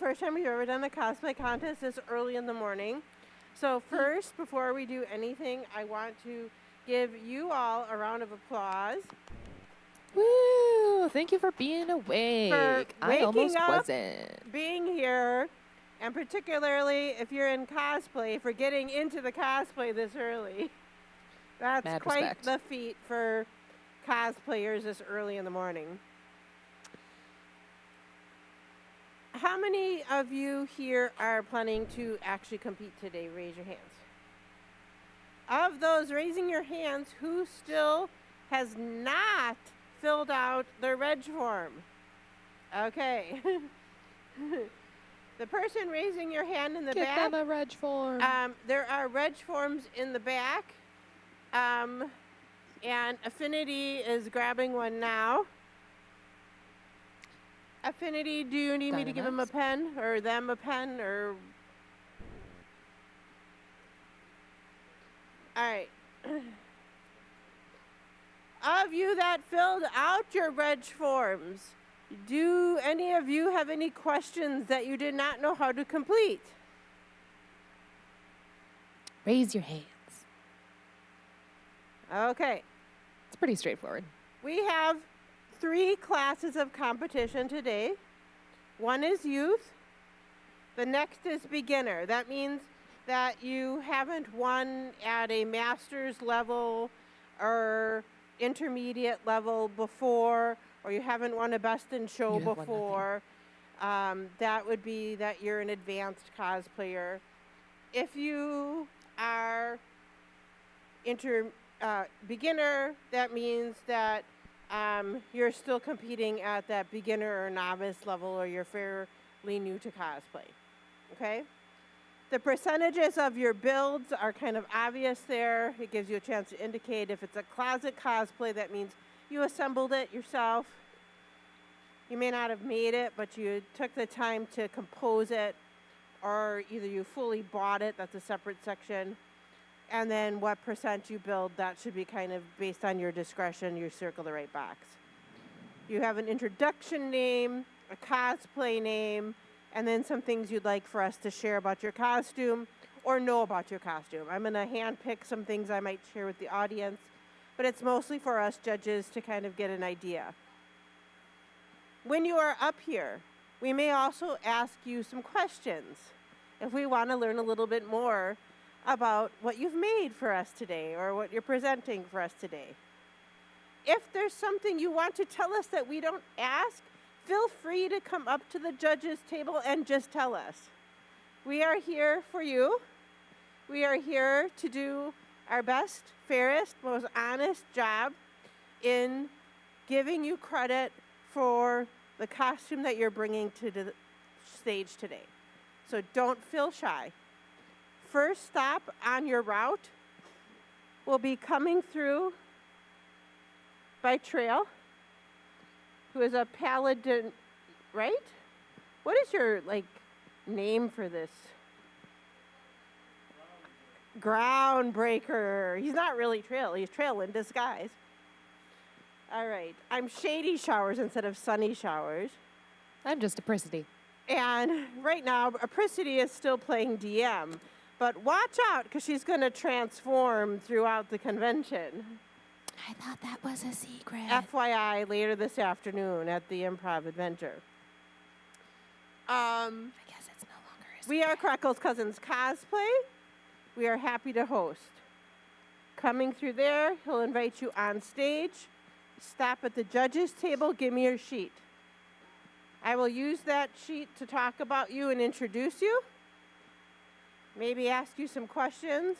first time we've ever done a cosplay contest this early in the morning. So first, before we do anything, I want to give you all a round of applause. Woo! Thank you for being awake. For I almost up, wasn't. being here, and particularly if you're in cosplay, for getting into the cosplay this early. That's Mad quite respect. the feat for cosplayers this early in the morning. How many of you here are planning to actually compete today? Raise your hands. Of those raising your hands, who still has not filled out their reg form? Okay. The person raising your hand in the back. Give them a reg form. There are reg forms in the back. And Affinity is grabbing one now. Affinity, do you need me to give him a pen or them a pen or? All right. Of you that filled out your reg forms, do any of you have any questions that you did not know how to complete? Raise your hands. Okay. It's pretty straightforward. We have 3 classes of competition today. One is youth. The next is beginner. That means that you haven't won at a master's level or intermediate level before, or you haven't won a best in show before. That would be that you're an advanced cosplayer. If you are beginner, that means that you're still competing at that beginner or novice level, or you're fairly new to cosplay, okay? The percentages of your builds are kind of obvious there. It gives you a chance to indicate if it's a closet cosplay, that means you assembled it yourself. You may not have made it, but you took the time to compose it, or either you fully bought it, that's a separate section. And then what percent you build, that should be kind of based on your discretion. You circle the right box. You have an introduction name, a cosplay name, and then some things you'd like for us to share about your costume or know about your costume. I'm going to handpick some things I might share with the audience, but it's mostly for us judges to kind of get an idea. When you are up here, we may also ask you some questions if we want to learn a little bit more about what you've made for us today or what you're presenting for us today. If there's something you want to tell us that we don't ask, feel free to come up to the judges' table and just tell us. We are here for you. We are here to do our best, fairest, most honest job in giving you credit for the costume that you're bringing to the stage today. So don't feel shy. First stop on your route will be coming through by Trail, who is a paladin, right? What is your, name for this? Groundbreaker. He's not really Trail. He's Trail in disguise. All right. I'm Shady Showers instead of Sunny Showers. I'm just Apricity. And right now, Apricity is still playing DM. But watch out, because she's going to transform throughout the convention. I thought that was a secret. FYI, later this afternoon at the Improv Adventure. I guess it's no longer a secret. We are Crackle's Cousins Cosplay. We are happy to host. Coming through there, he'll invite you on stage. Stop at the judges' table. Give me your sheet. I will use that sheet to talk about you and introduce you. Maybe ask you some questions.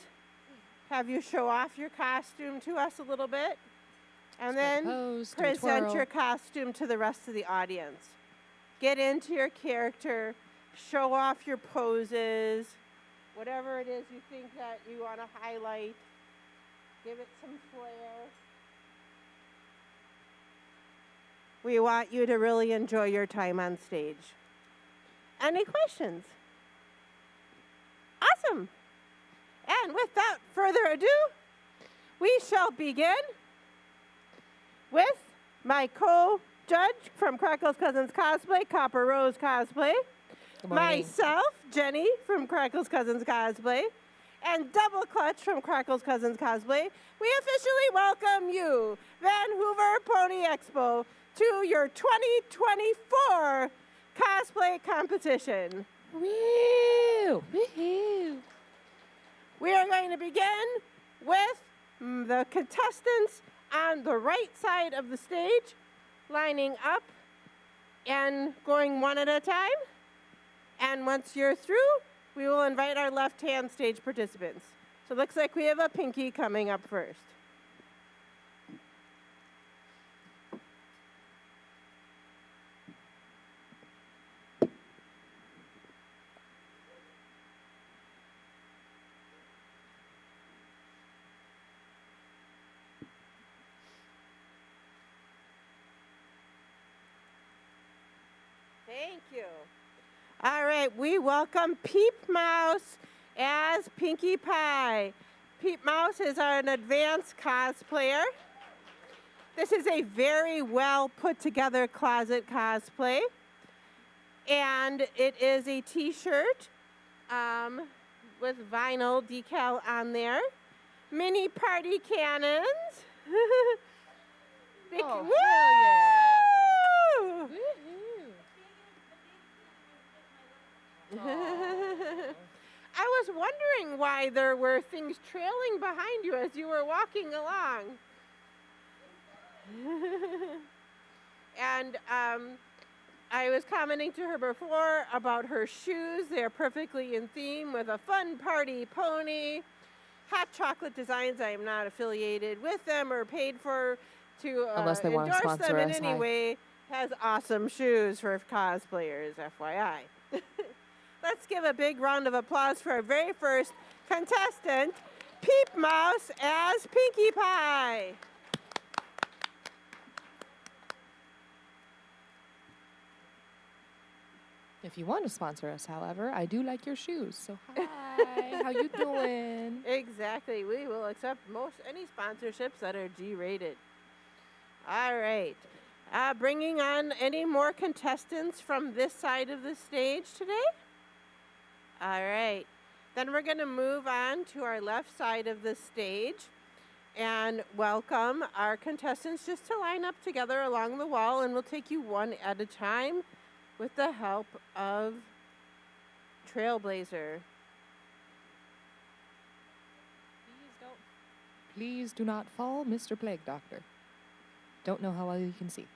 Have you show off your costume to us a little bit. And then present your costume to the rest of the audience. Get into your character. Show off your poses. Whatever it is you think that you want to highlight. Give it some flair. We want you to really enjoy your time on stage. Any questions? Awesome. And without further ado, we shall begin with my co-judge from Crackle's Cousins Cosplay, Copper Rose Cosplay. Good morning. myself, Jenny from Crackle's Cousins Cosplay, and Double Clutch from Crackle's Cousins Cosplay, we officially welcome you, Vancouver Pony Expo, to your 2024 cosplay competition. Woo! Woohoo! We are going to begin with the contestants on the right side of the stage, lining up and going one at a time. And once you're through, we will invite our left-hand stage participants. So it looks like we have a Pinky coming up first. Thank you. All right, we welcome Peep Mouse as Pinkie Pie. Peep Mouse is an advanced cosplayer. This is a very well put together closet cosplay. And it is a t-shirt with vinyl decal on there. Mini party cannons. Oh, Woo! hell yeah. I was wondering why there were things trailing behind you as you were walking along. And I was commenting to her before about her shoes. They're perfectly in theme with a fun party pony. Hot Chocolate Designs, I am not affiliated with them or paid for to Unless they want to endorse sponsor them in us, any hi. way. Has awesome shoes for cosplayers, FYI. Let's give a big round of applause for our very first contestant, Peep Mouse as Pinkie Pie. If you want to sponsor us, however, I do like your shoes. So hi, how you doing? Exactly. We will accept any sponsorships that are G-rated. All right. Bringing on any more contestants from this side of the stage today? All right. Then we're going to move on to our left side of the stage and welcome our contestants just to line up together along the wall, and we'll take you one at a time with the help of Trailblazer. Please do not fall, Mr. Plague Doctor. Don't know how well you can see.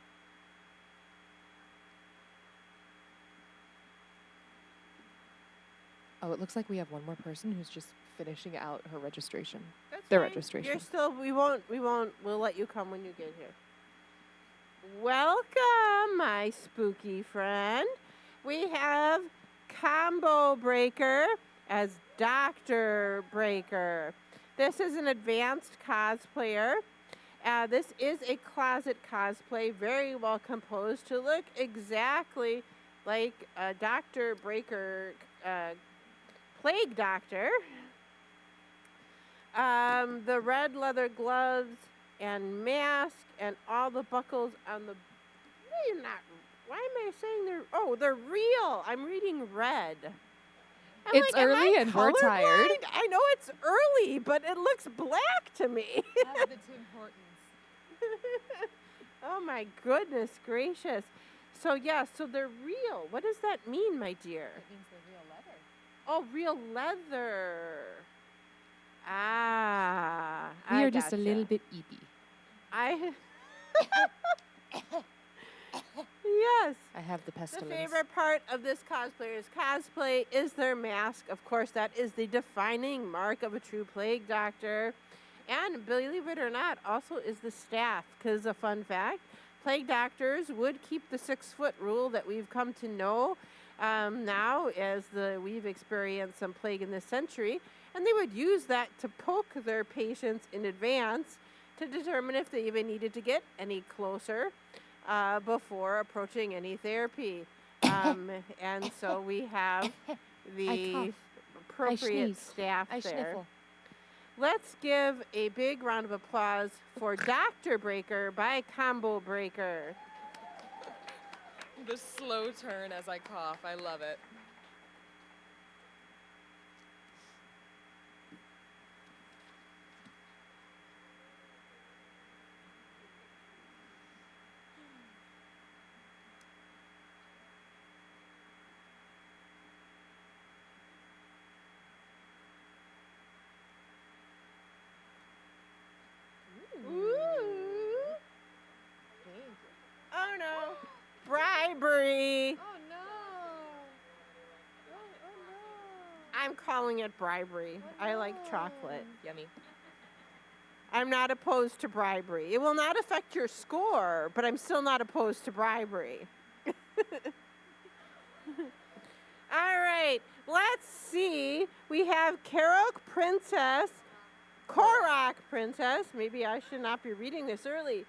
Oh, it looks like we have one more person who's just finishing out her registration. That's Their fine. registration. You're still, we'll let you come when you get here. Welcome, my spooky friend. We have Combo Breaker as Dr. Breaker. This is an advanced cosplayer. This is a closet cosplay, very well composed to look exactly like Dr. Breaker, Plague Doctor. The red leather gloves and mask and all the buckles on the... Why am I saying they're real? I'm reading red. It's early and we're tired. colorblind? I know it's early, but it looks black to me. That's the Tim Hortons. Oh my goodness gracious. So yeah, so they're real. What does that mean, my dear? It means they're real leather. Oh, real leather. Ah. We I are just a gotcha. little bit eepy. Yes. I have the The pestilence. favorite part of this cosplayer's cosplay is their mask. Of course, that is the defining mark of a true Plague Doctor. And believe it or not, also is the staff. Because a fun fact, Plague Doctors would keep the 6-foot rule that we've come to know now as we've experienced some plague in this century. And they would use that to poke their patients in advance to determine if they even needed to get any closer before approaching any therapy. And so we have the appropriate staff I there. sniffle. Let's give a big round of applause for Dr. Breaker by Combo Breaker. The slow turn as I cough. I love it. I'm calling it bribery. I like chocolate. Yummy. I'm not opposed to bribery. It will not affect your score, but I'm still not opposed to bribery. All right, let's see. We have Korok Princess, maybe I should not be reading this early,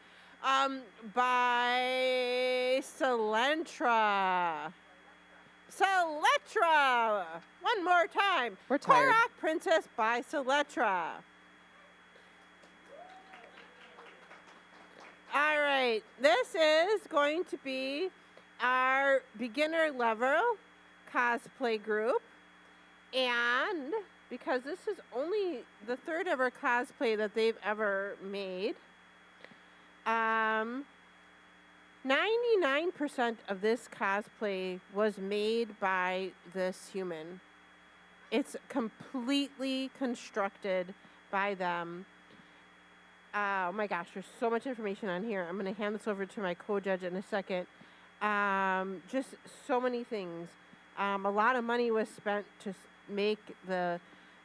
by Celentra. One more time. We're tired. Korok Princess by Celentra. All right, this is going to be our beginner level cosplay group, and because this is only the third ever cosplay that they've ever made, 99% of this cosplay was made by this human. It's completely constructed by them. Oh my gosh, there's so much information on here. I'm going to hand this over to my co-judge in a second. Just so many things. A lot of money was spent to make the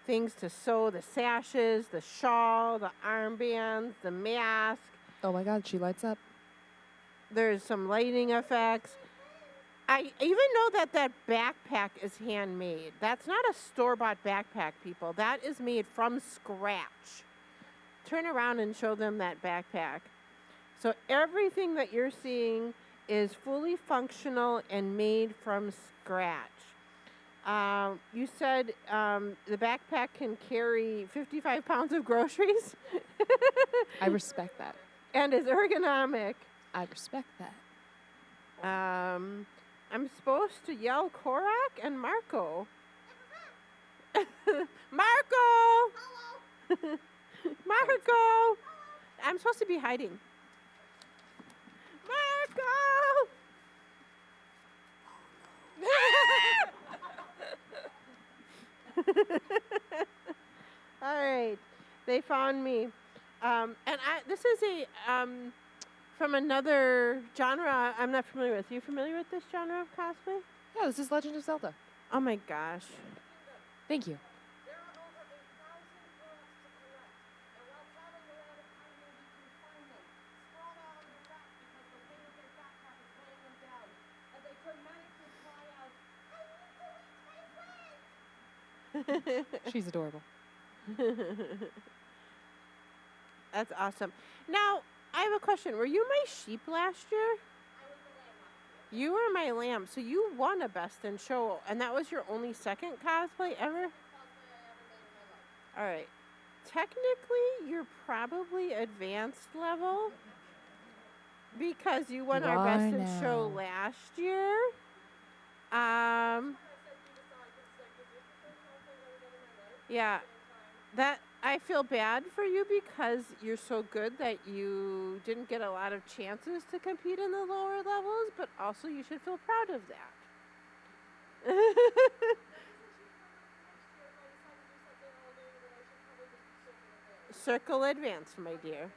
things to sew, the sashes, the shawl, the armbands, the mask. Oh my God, she lights up. There's some lighting effects. I even know that that backpack is handmade. That's not a store-bought backpack, people. That is made from scratch. Turn around and show them that backpack. So everything that you're seeing is fully functional and made from scratch. You said the backpack can carry 55 pounds of groceries. I respect that. And is ergonomic. I respect that. I'm supposed to yell Korok and Marco. Marco! Hello. Marco! I'm supposed to be hiding. Marco! All right, they found me, this is a from another genre I'm not familiar with. Are you familiar with this genre of cosplay? Yeah, this is Legend of Zelda. Oh my gosh! Thank you. She's adorable. That's awesome. Now, I have a question. Were you my sheep last year? I was the lamb last year. You were my lamb, so you won a Best in Show, and that was your only second cosplay ever? All right. Technically, you're probably advanced level because you won our Best in Show last year. Yeah, that I feel bad for you because you're so good that you didn't get a lot of chances to compete in the lower levels, but also you should feel proud of that. Circle advanced, my dear.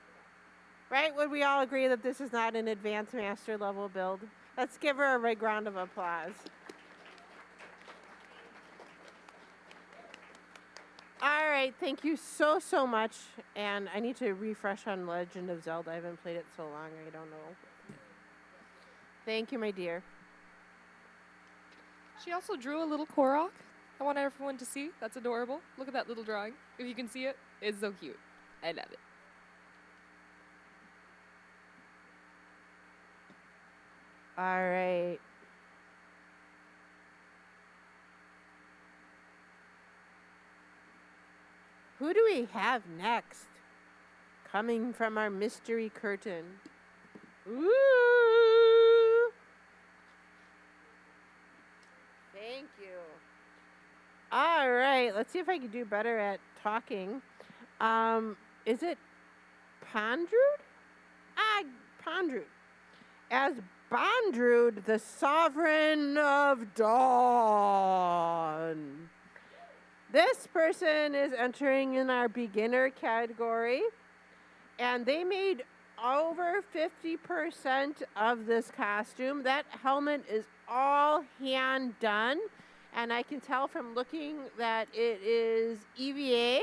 Right? Would we all agree that this is not an advanced master level build? Let's give her a big round of applause. All right, thank you so, so much. And I need to refresh on Legend of Zelda. I haven't played it so long, I don't know. Thank you, my dear. She also drew a little Korok. I want everyone to see. That's adorable. Look at that little drawing. If you can see it, it's so cute. I love it. All right. Who do we have next? Coming from our mystery curtain. Ooh! Thank you. All right, let's see if I can do better at talking. Is it Pondrud? Pondrud. As Bondrud, the Sovereign of Dawn. This person is entering in our beginner category, and they made over 50% of this costume. That helmet is all hand done, And I can tell from looking that it is EVA,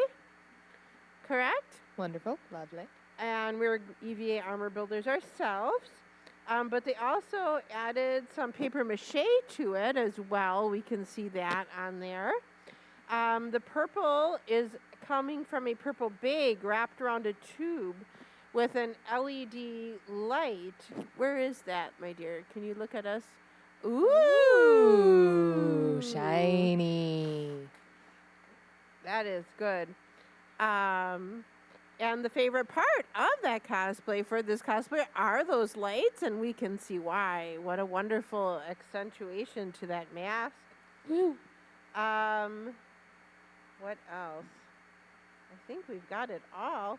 correct? Wonderful. Lovely. And we're EVA armor builders ourselves. But they also added some paper mache to it as well. We can see that on there. The purple is coming from a purple bag wrapped around a tube with an LED light. Where is that, my dear? Can you look at us? Ooh, shiny. That is good. And the favorite part of that cosplay for this cosplay are those lights, and we can see why. What a wonderful accentuation to that mask. Woo. What else? I think we've got it all.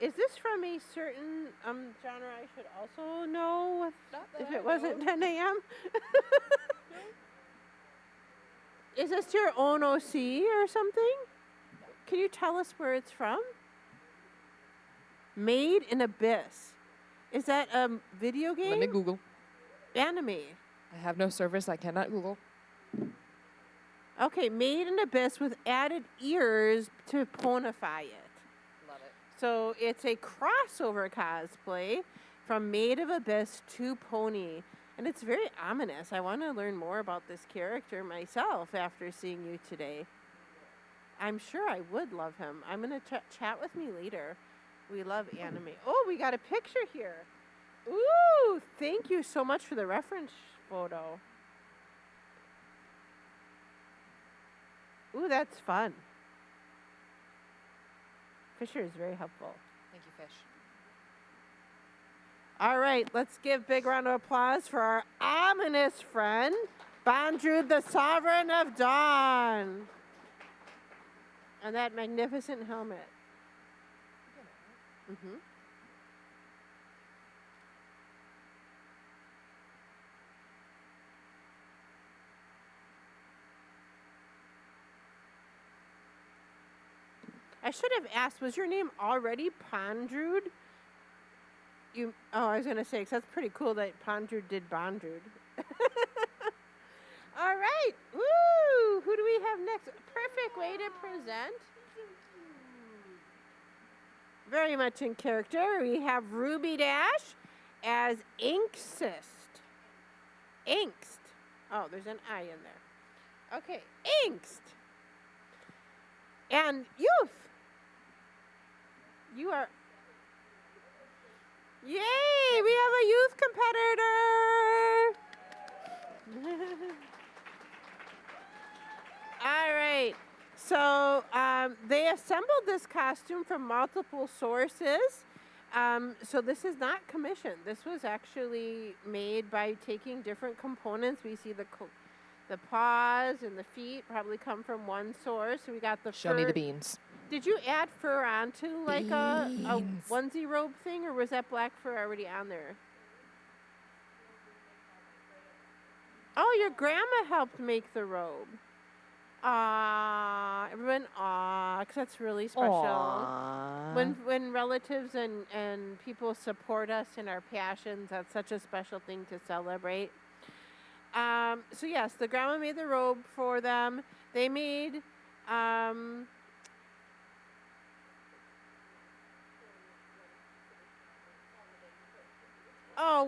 Is this from a certain genre I should also know if it wasn't 10 a.m.? Is this your own OC or something? Can you tell us where it's from? Made in Abyss. Is that a video game? Let me Google. Anime. I have no service. I cannot Google. Okay, Made in Abyss with added ears to ponify it. Love it. So it's a crossover cosplay from Maid of Abyss to Pony. And it's very ominous. I want to learn more about this character myself after seeing you today. I'm sure I would love him. I'm going to chat with me later. We love anime. Oh, we got a picture here. Ooh, thank you so much for the reference photo. Ooh, that's fun. Fisher is very helpful. Thank you, Fish. All right, let's give a big round of applause for our ominous friend, Bondrewd, the Sovereign of Dawn. And that magnificent helmet. Mm-hmm. I should have asked, was your name already Bondrewd? I was going to say, because that's pretty cool that Bondrewd did Bondrewd. All right. Woo! Who do we have next? Perfect way to present. Very much in character. We have Ruby Dash as Inksyst. Inkst. Oh, there's an I in there. Okay, Inkst. And Youth. You are... Yay! We have a youth competitor! All right. So they assembled this costume from multiple sources. So this is not commissioned. This was actually made by taking different components. We see the paws and the feet probably come from one source. So we got the Show fur. me the beans. Did you add fur onto like a onesie robe thing, or was that black fur already on there? Oh, your grandma helped make the robe. Everyone, because that's really special. Aww. When relatives and people support us in our passions, that's such a special thing to celebrate. So yes, the grandma made the robe for them. They made,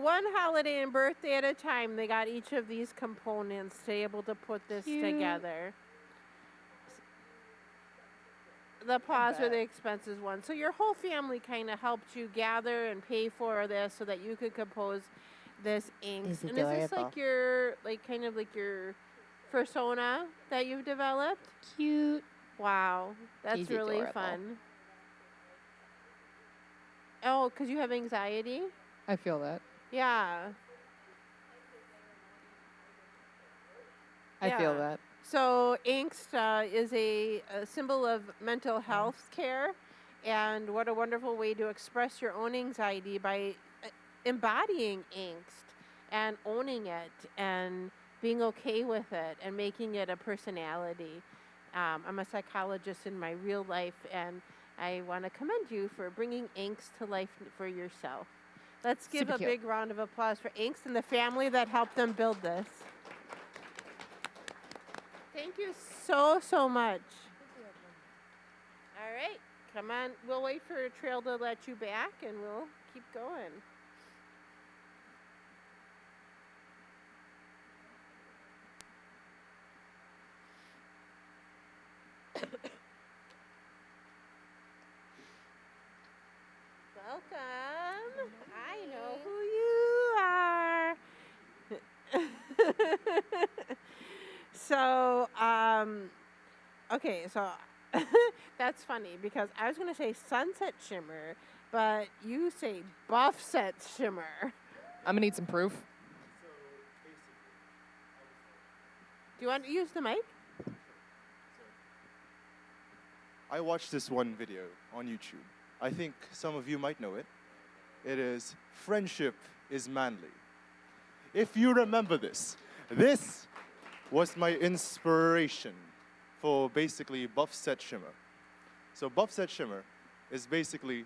one holiday and birthday at a time. They got each of these components to be able to put this together. The paws were the expensive one. So your whole family kind of helped you gather and pay for this so that you could compose this ink. And is this like your, kind of like your persona that you've developed? Cute. Wow. That's really fun. Oh, because you have anxiety? I feel that. Yeah. I feel that. So Inkst is a symbol of mental health care, and what a wonderful way to express your own anxiety by embodying Inkst and owning it and being okay with it and making it a personality. I'm a psychologist in my real life, and I want to commend you for bringing Inkst to life for yourself. Let's give a big round of applause for Inkst and the family that helped them build this. Thank you so, so much. All right, come on. We'll wait for a trail to let you back, and we'll keep going. Welcome. I know who you are. So, okay, so that's funny because I was going to say sunset shimmer, but you say buff set shimmer. I'm gonna need some proof. Do you want to use the mic? I watched this one video on YouTube. I think some of you might know it. It is Friendship is Manly. If you remember this was my inspiration for basically buff set shimmer. So buff set shimmer is basically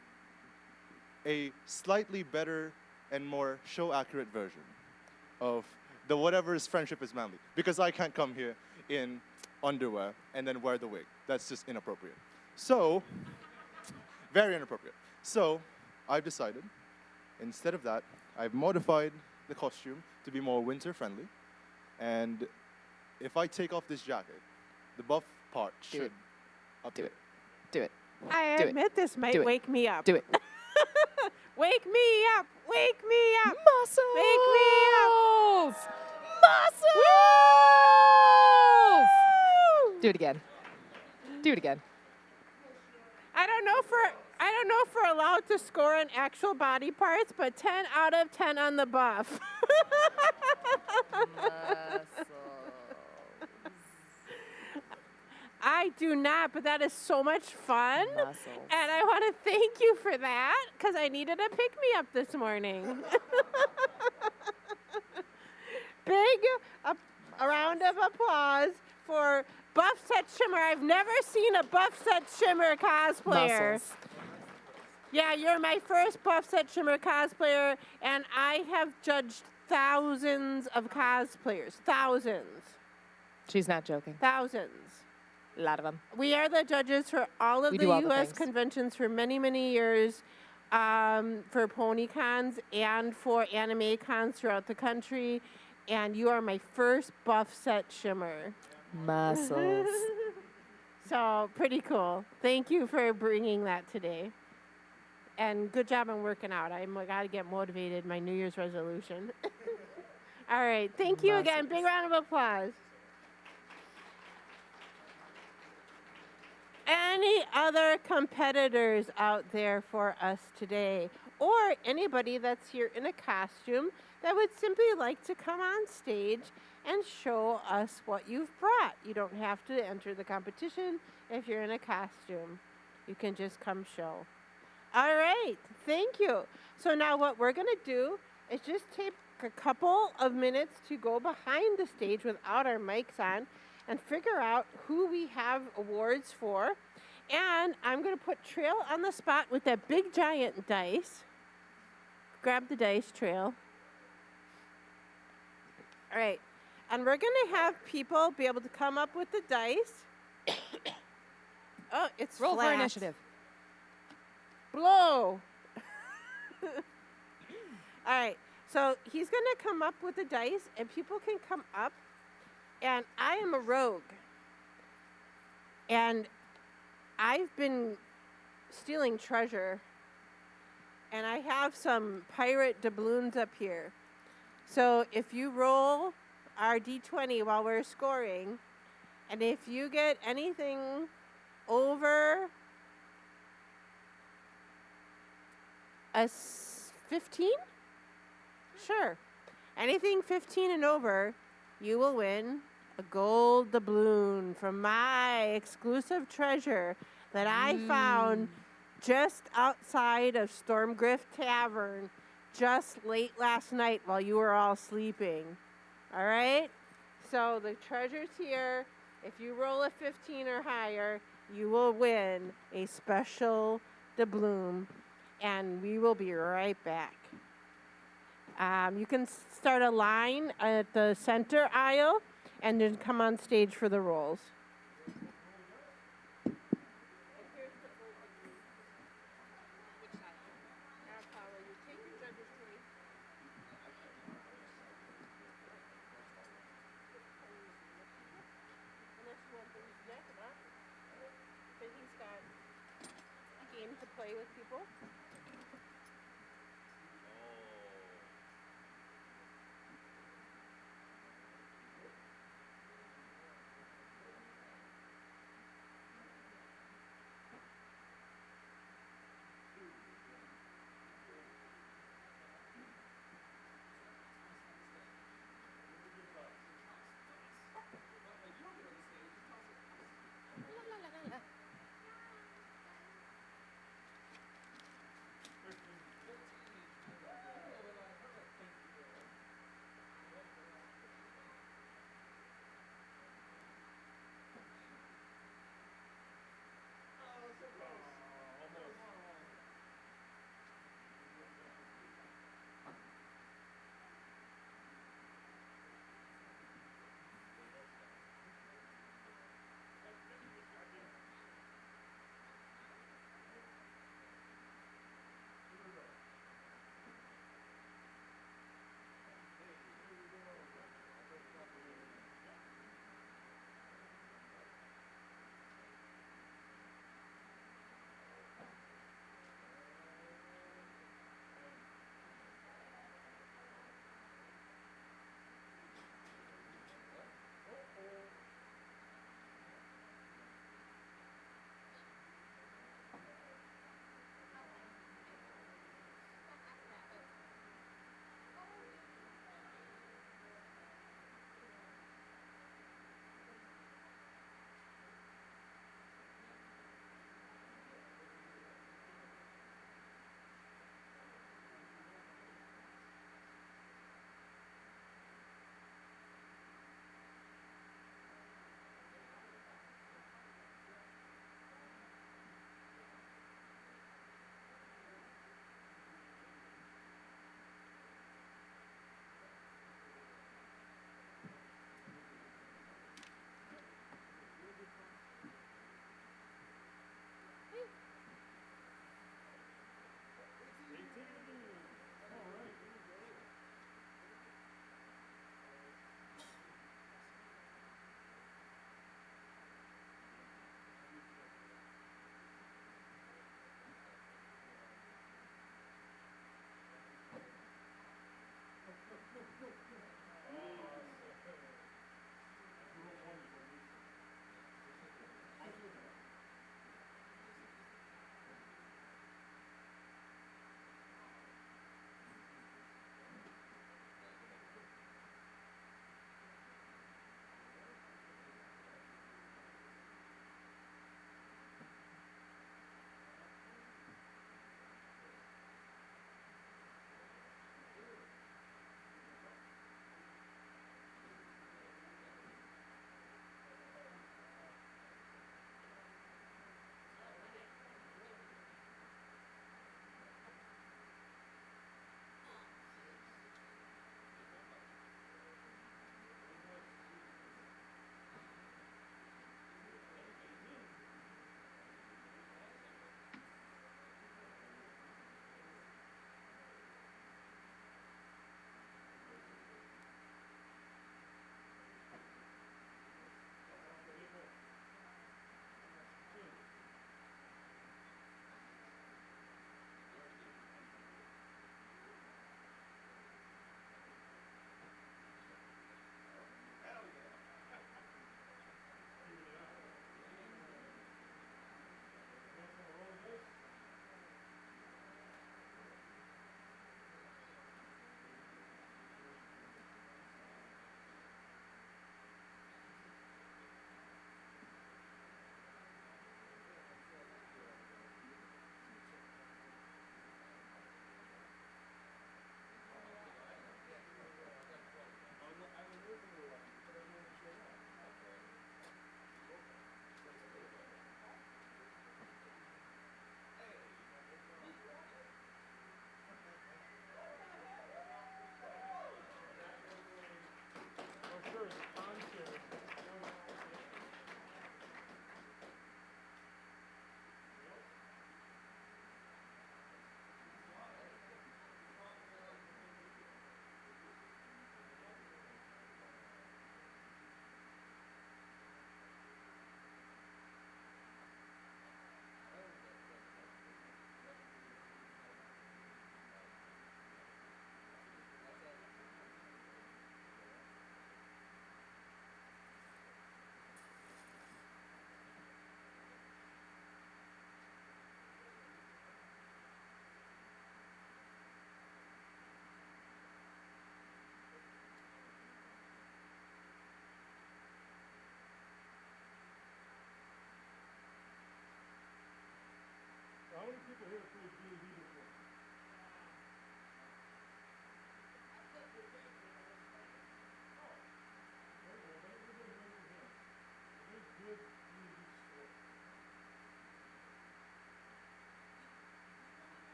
a slightly better and more show accurate version of the whatever is Friendship is Manly. Because I can't come here in underwear and then wear the wig. That's just inappropriate. So, very inappropriate. So, I've decided, instead of that, I've modified the costume to be more winter friendly. And if I take off this jacket, the buff part should Do it. Do it. I Do it. admit this might Do it. wake me up. Do it. Wake me up! Wake me up! Muscles! Wake me up! Muscles! Do it again. Do it again. I don't know if we're allowed to score on actual body parts, but 10 out of 10 on the buff. I do not, but that is so much fun. Muscles. And I want to thank you for that because I needed a pick-me-up this morning. A round of applause for Buff Set Shimmer. I've never seen a Buff Set Shimmer cosplayer. Muscles. Yeah, you're my first Buff Set Shimmer cosplayer, and I have judged thousands of cosplayers. Thousands. She's not joking. Thousands. A lot of them. We are the judges for all of We the do all the U.S. things. conventions for many, many years, for pony cons and for anime cons throughout the country. And you are my first Buff Set Shimmer. Muscles. So, pretty cool. Thank you for bringing that today. And good job on working out. I got to get motivated, my New Year's resolution. All right. Thank you again. Big round of applause. Any other competitors out there for us today? Or anybody that's here in a costume that would simply like to come on stage and show us what you've brought. You don't have to enter the competition if you're in a costume. You can just come show. All right, thank you. So now what we're gonna do is just take a couple of minutes to go behind the stage without our mics on and figure out who we have awards for. And I'm gonna put Trail on the spot with that big giant dice. Grab the dice, Trail. All right, and we're gonna have people be able to come up with the dice. Oh, it's Roll flat. for initiative. Blow. All right, so he's gonna come up with the dice, and people can come up. And I am a rogue, and I've been stealing treasure, and I have some pirate doubloons up here. So if you roll our D20 while we're scoring, and if you get anything over a 15, sure. Anything 15 and over, you will win a gold doubloon from my exclusive treasure that I found just outside of Stormgriff Tavern just late last night while you were all sleeping. All right? So the treasure's here. If you roll a 15 or higher, you will win a special doubloon, and we will be right back. You can start a line at the center aisle, and then come on stage for the roles. He's got a game to play with people.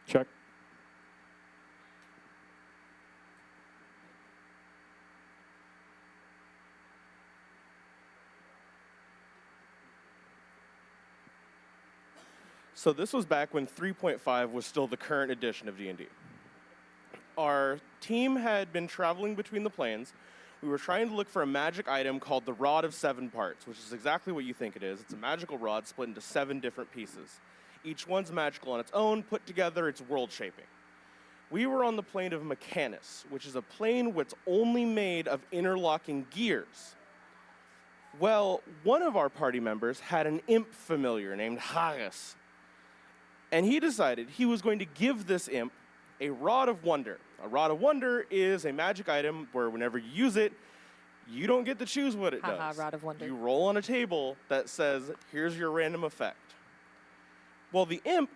Check. So this was back when 3.5 was still the current edition of D&D. Our team had been traveling between the planes. We were trying to look for a magic item called the Rod of 7 Parts, which is exactly what you think it is. It's a magical rod split into 7 different pieces. Each one's magical on its own, put together, it's world-shaping. We were on the plane of Mechanus, which is a plane that's only made of interlocking gears. Well, one of our party members had an imp familiar named Haggis, and he decided he was going to give this imp a Rod of Wonder. A Rod of Wonder is a magic item where whenever you use it, you don't get to choose what it does. Rod of Wonder. You roll on a table that says, here's your random effect. Well, the imp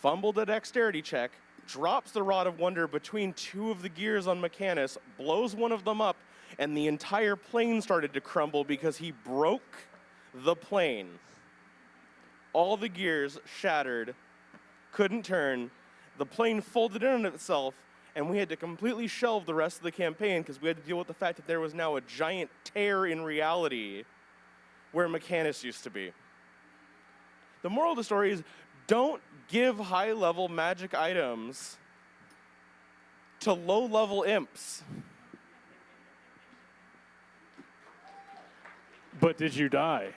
fumbled a dexterity check, drops the Rod of Wonder between 2 of the gears on Mechanus, blows one of them up, and the entire plane started to crumble because he broke the plane. All the gears shattered, couldn't turn, the plane folded in on itself, and we had to completely shelve the rest of the campaign because we had to deal with the fact that there was now a giant tear in reality where Mechanus used to be. The moral of the story is, don't give high-level magic items to low-level imps. But did you die?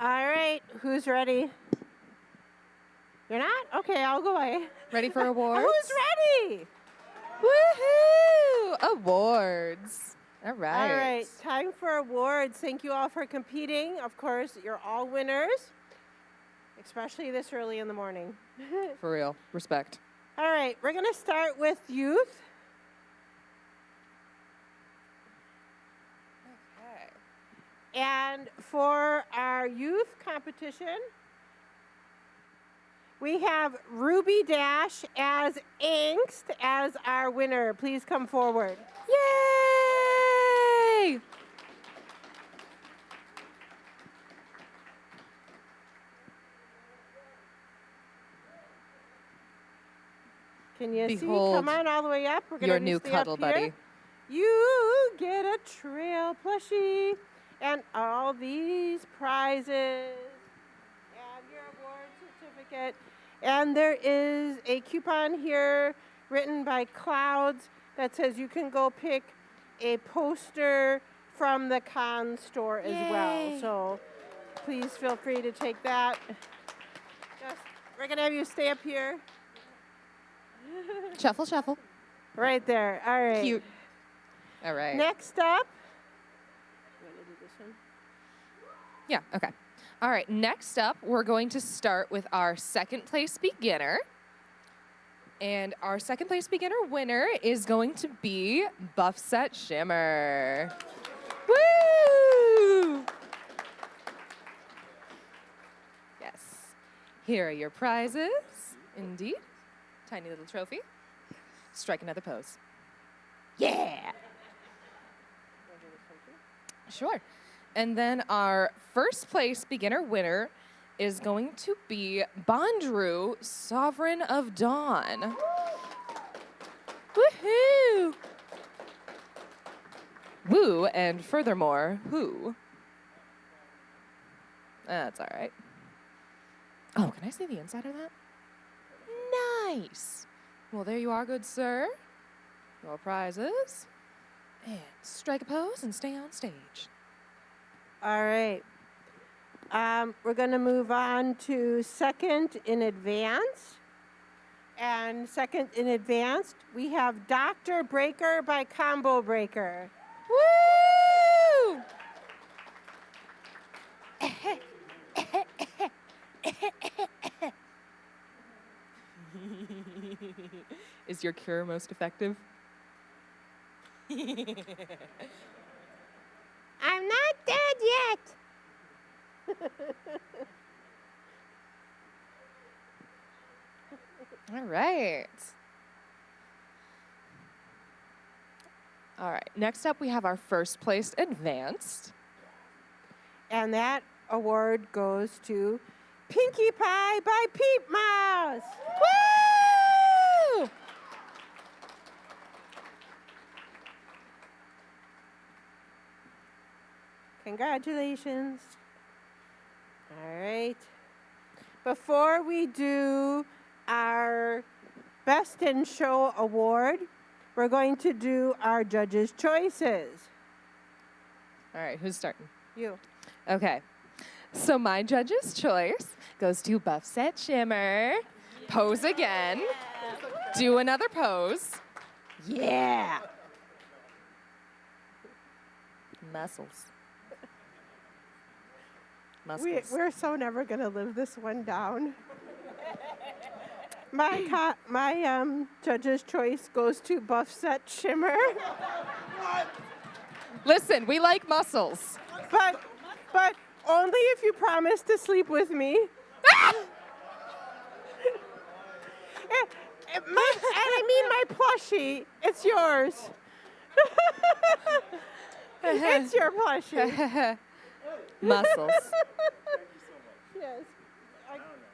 All right, who's ready? You're not? Okay, I'll go away. Ready for awards? Who's ready? Woohoo! Awards. All right. All right, time for awards. Thank you all for competing. Of course, you're all winners, especially this early in the morning. For real. Respect. All right, we're going to start with youth. Okay. And for our youth competition, we have Ruby Dash as Angst as our winner. Please come forward. Yay! Can you see? Behold Come on all the way up. We're going your to new stay cuddle up here. buddy. You get a trail plushie and all these prizes and your award certificate. And there is a coupon here written by Clouds that says you can go pick a poster from the con store as well. So please feel free to take that. We're going to have you stay up here. Shuffle, shuffle. Right there. All right. Cute. All right. Next up. You want to do this one? Yeah, okay. All right, next up, we're going to start with our second place beginner. And our second place beginner winner is going to be Buffset Shimmer. Woo! Yes. Here are your prizes. Indeed. Tiny little trophy. Strike another pose. Yeah! Sure. And then our first place beginner winner is going to be Bondru, Sovereign of Dawn. Woohoo! Woo, and furthermore, who? That's all right. Oh, can I see the inside of that? Nice. Well, there you are, good sir. Your prizes. And strike a pose and stay on stage. All right. We're going to move on to second in advanced. And second in advanced, we have Dr. Breaker by Combo Breaker. Woo! Is your cure most effective? I'm not dead yet. All right. All right. Next up, we have our first place advanced. And that award goes to Pinkie Pie by Peep Mouse. Woo! Congratulations. All right. Before we do our Best in Show award, we're going to do our judges' choices. All right, who's starting? You. Okay. So my judge's choice goes to Buff Set Shimmer. Pose again. Do another pose. Yeah. Muscles. Muscles. We're so never going to live this one down. My judge's choice goes to Buff Set Shimmer. Listen, we like muscles. But only if you promise to sleep with me. And I mean my plushie. It's yours. It's your plushie. Muscles. Yes.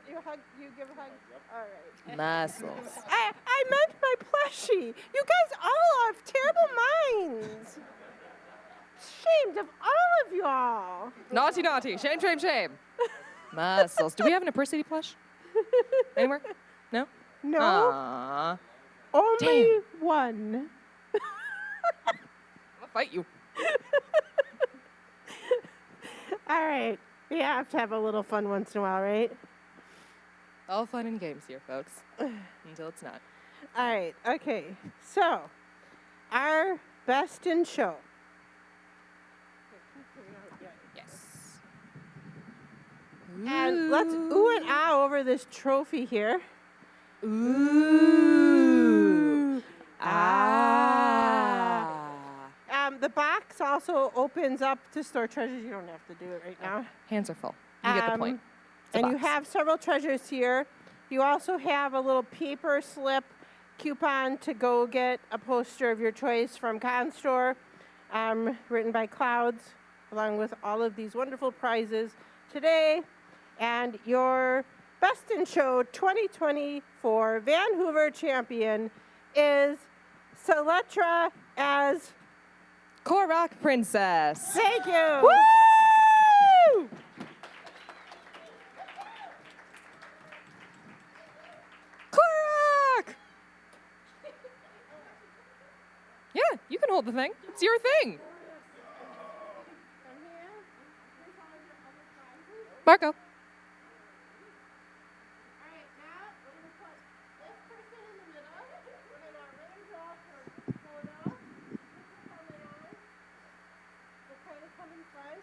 You give a hug? All right. Muscles. I meant my plushie. You guys all have terrible minds. Shamed of all of y'all. Naughty, naughty. Shame, shame, shame. Muscles. Do we have an Appricity plush? Anywhere? No? No, Aww. only one. I'll fight you. All right. We have to have a little fun once in a while, right? All fun and games here, folks. Until it's not. All right. Okay. So, our Best in Show. Yes. And let's ooh and ah over this trophy here. Ooh. Ah. The box also opens up to store treasures. You don't have to do it right now. Hands are full. You get the point. It's a And you box. have several treasures here. You also have a little paper slip coupon to go get a poster of your choice from ConStore, written by Clouds, along with all of these wonderful prizes today. And your Best in Show 2024 Van Hoover champion is Celetra as... Korok Princess. Thank you. Woo! Korok! Yeah, you can hold the thing. It's your thing. Marco. All right, now we're going to put this person in the middle. We're going to arrange all for this photo. This is coming on. We'll kind of come in front.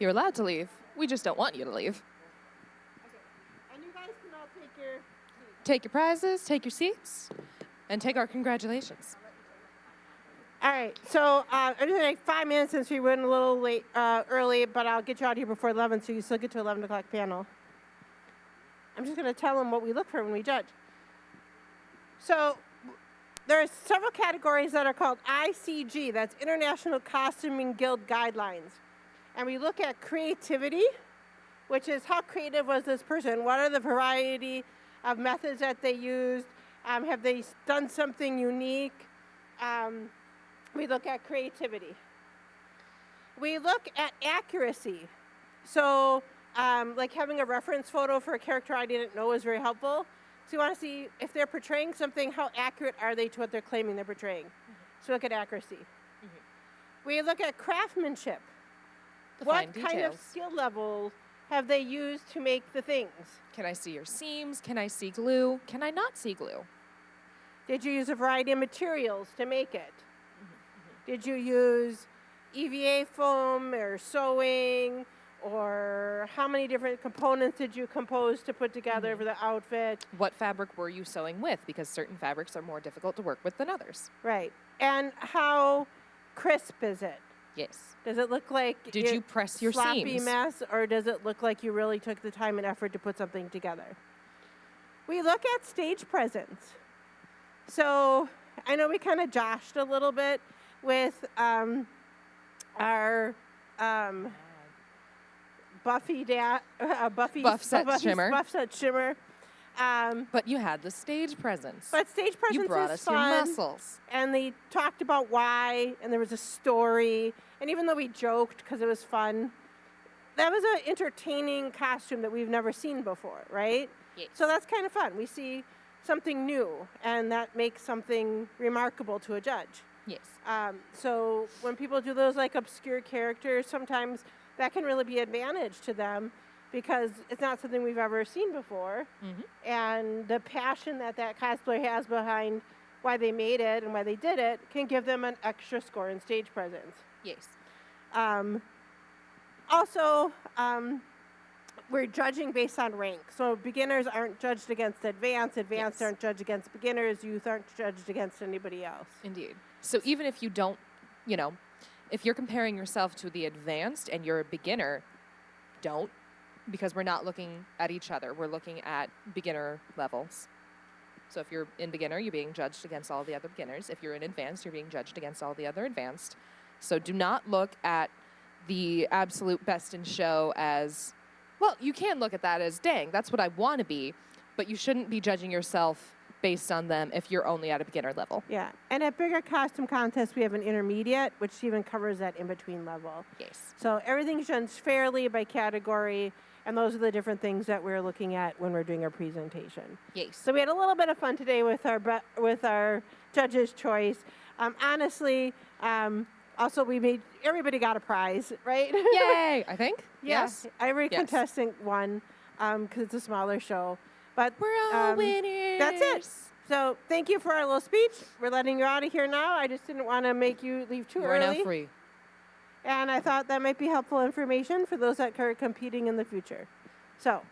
You're allowed to leave. We just don't want you to leave. And you guys can all take your Take your prizes, take your seats, and take our congratulations. All right, so I'm just gonna take 5 minutes since we went a little late, early, but I'll get you out here before 11, so you still get to 11 o'clock panel. I'm just gonna tell them what we look for when we judge. So there are several categories that are called ICG, that's International Costuming Guild Guidelines. And we look at creativity, which is how creative was this person? What are the variety of methods that they used? Have they done something unique? We look at creativity. We look at accuracy. So like having a reference photo for a character I didn't know is very helpful. So you want to see if they're portraying something, how accurate are they to what they're claiming they're portraying? So look at accuracy. We look at craftsmanship. The What fine kind of details. skill level have they used to make the things? Can I see your seams? Can I see glue? Can I not see glue? Did you use a variety of materials to make it? Did you use EVA foam or sewing? Or how many different components did you compose to put together for the outfit? What fabric were you sewing with? Because certain fabrics are more difficult to work with than others. Right. And how crisp is it? Yes. Does it look like Did you press your sloppy seams? mess, or does it look like you really took the time and effort to put something together? We look at stage presence. So I know we kind of joshed a little bit with our Buff Set Shimmer. But you had the stage presence. But stage presence You brought is us fun, your muscles. and they talked about why, and there was a story. And even though we joked because it was fun, that was an entertaining costume that we've never seen before, right? Yes. So that's kind of fun. We see something new, and that makes something remarkable to a judge. Yes. So when people do those like obscure characters, sometimes that can really be an advantage to them because it's not something we've ever seen before. And the passion that that cosplayer has behind why they made it and why they did it can give them an extra score in stage presence. Yes. Also, we're judging based on rank. So beginners aren't judged against advanced, advanced Yes. aren't judged against beginners, youth aren't judged against anybody else. Indeed. So even if you don't, you know, if you're comparing yourself to the advanced and you're a beginner, don't, because we're not looking at each other. We're looking at beginner levels. So if you're in beginner, you're being judged against all the other beginners. If you're in advanced, you're being judged against all the other advanced. So do not look at the absolute best in show as, well, you can look at that as, dang, that's what I want to be, but you shouldn't be judging yourself based on them if you're only at a beginner level. Yeah, and at bigger costume contests, we have an intermediate, which even covers that in-between level. Yes. So everything's judged fairly by category, and those are the different things that we're looking at when we're doing our presentation. Yes. So we had a little bit of fun today with our judges' choice. Honestly, also everybody got a prize, right? Yay, I think. Yeah, Yes. every Yes. contestant won because it's a smaller show. But We're all winners. that's it. So thank you for our little speech. We're letting you out of here now. I just didn't want to make you leave too We're early. now free. And I thought that might be helpful information for those that are competing in the future. So,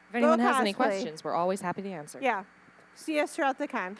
If anyone has any cosplay. questions, we're always happy to answer. yeah, see us throughout the con.